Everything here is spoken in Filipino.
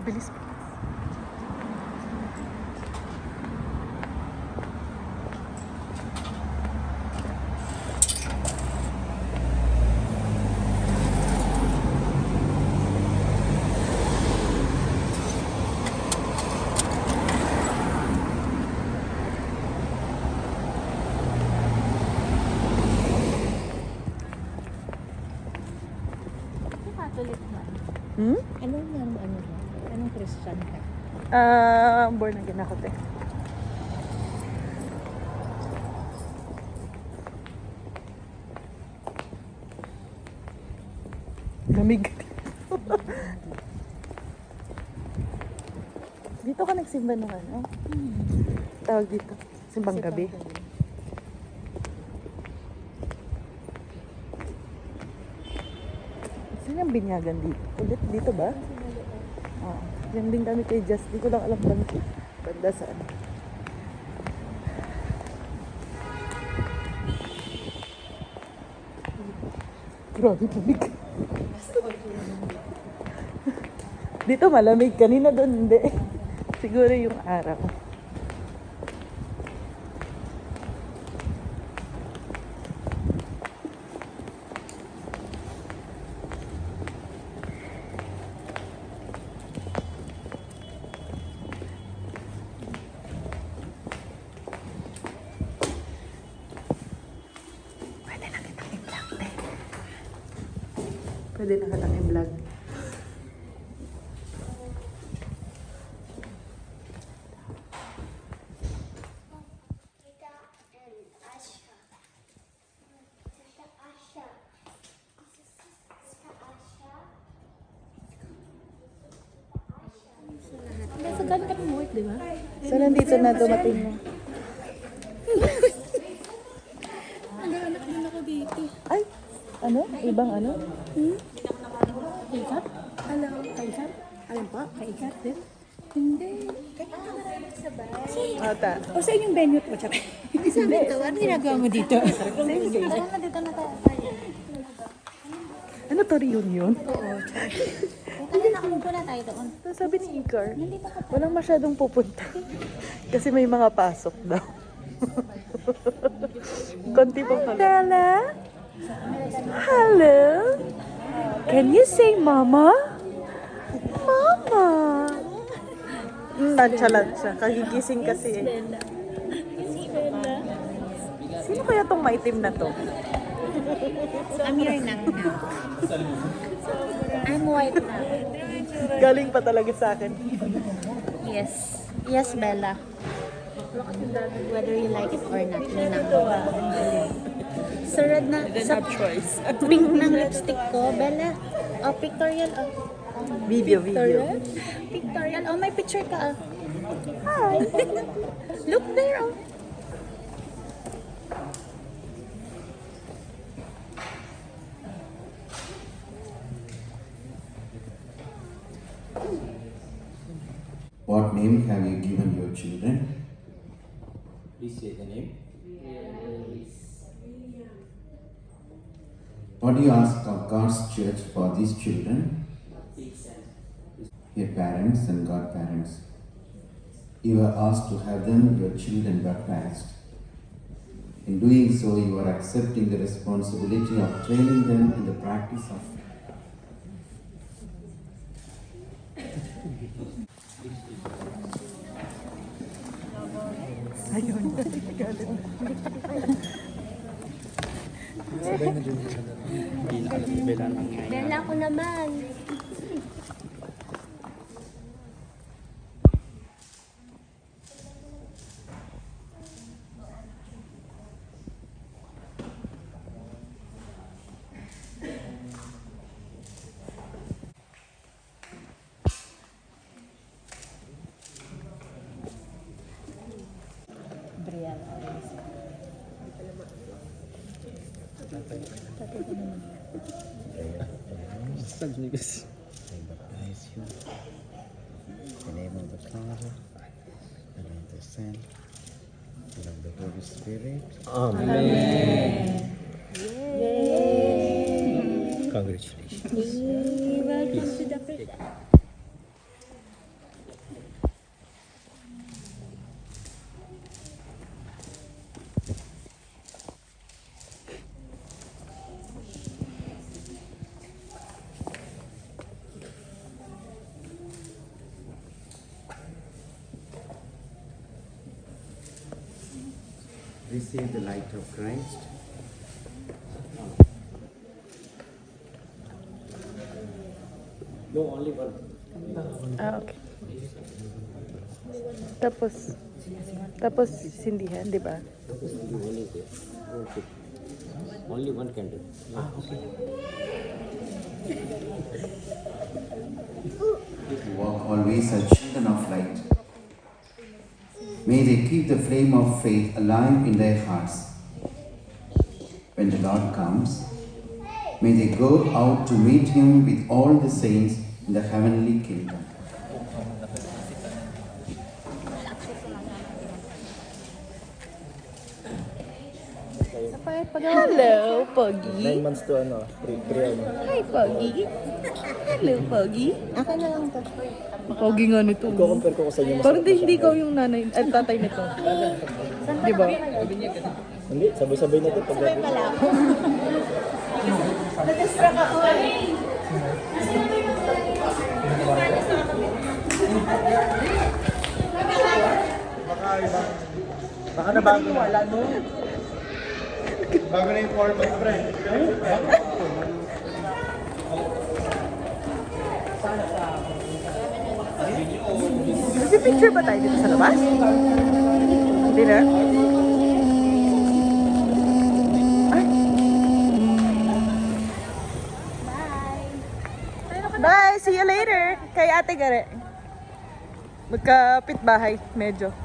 Bilis. Catholic ba? Hmm? Anong ano ba? Anong Christian ka? Born again ako, te. Lamig. Dito ka nagsimba nung ano? Tawag dito. Simbang gabi. Saan yung binyagan dito? Ulit dito ba? Oo. Yan din kami kay Just. Di ko lang alam banda saan. Grabe, lamig. Dito malamig. Kanina doon hindi. Siguro yung araw. Pwede na kitang i-vlog. Nasa gan ka ng work, di ba? So, nandito na dumating na. Nag-anak din ako dito. Ay! Ano? Ibang ano? Kaikat? Hello, Kaikat? Alam po, Kaikat din? Hindi. Ata. O sa inyong venue po, tsaka. Sabi ito, ano ginagawa mo dito? Tara na, dito na tayo. Ano to, reunion? Oo, tara na, kumupo na tayo doon. So, sabi ni Icar, walang masyadong pupunta. Kasi may mga pasok daw. Konti pang pala. Bella? Hello? Can you say mama? Mama! Lansya. Kagigising kasi eh. Sino kaya tong maitim na to? I'm your nang now. I'm white now. Galing pa talaga sa akin. Yes. Yes, Bella. Whether you like it or not, ninang mo. Sarad na sa choice. pink ng lipstick ko, Bella. Oh, pictorial. Oh. Video. Pictorial. Oh, may picture ka. Hi. Look there. Oh. What name have you given your children? Please say the name. What do you ask of God's church for these children? Your parents and godparents. You are asked to have them, your children, baptized. In doing so, you are accepting the responsibility of training them in the practice of Ayun. Bella ko naman. Brian always. Baptize you in the name of the Father, and of the Son, and of the Holy Spirit. Amen. Yay! Congratulations. Welcome to the first. Receive the light of Christ. Okay. Tapos sindihan, di ba? Only one candle. Walk always as children of light. May they keep the flame of faith alive in their hearts. When the Lord comes, may they go out to meet him with all the saints in the heavenly kingdom. Hello, Pogi. 9 months to ano, pre Hi, Pogi. Hello, Pogi. Akin na lang to. Pogi nga nito. Compare ko sa inyo. Parang hindi ikaw yung nanay, ay tatay nito. Di ba? Hindi, sabay-sabay na to. Sabay pala ako. Nag-distract ako. Baka na bago na. Wala no. Bago na yung format, pre. Kasi picture ba tayo dito sa labas? Hindi na? Ay. Bye! See you later! Kay Ate Gare. Magkapit bahay, medyo.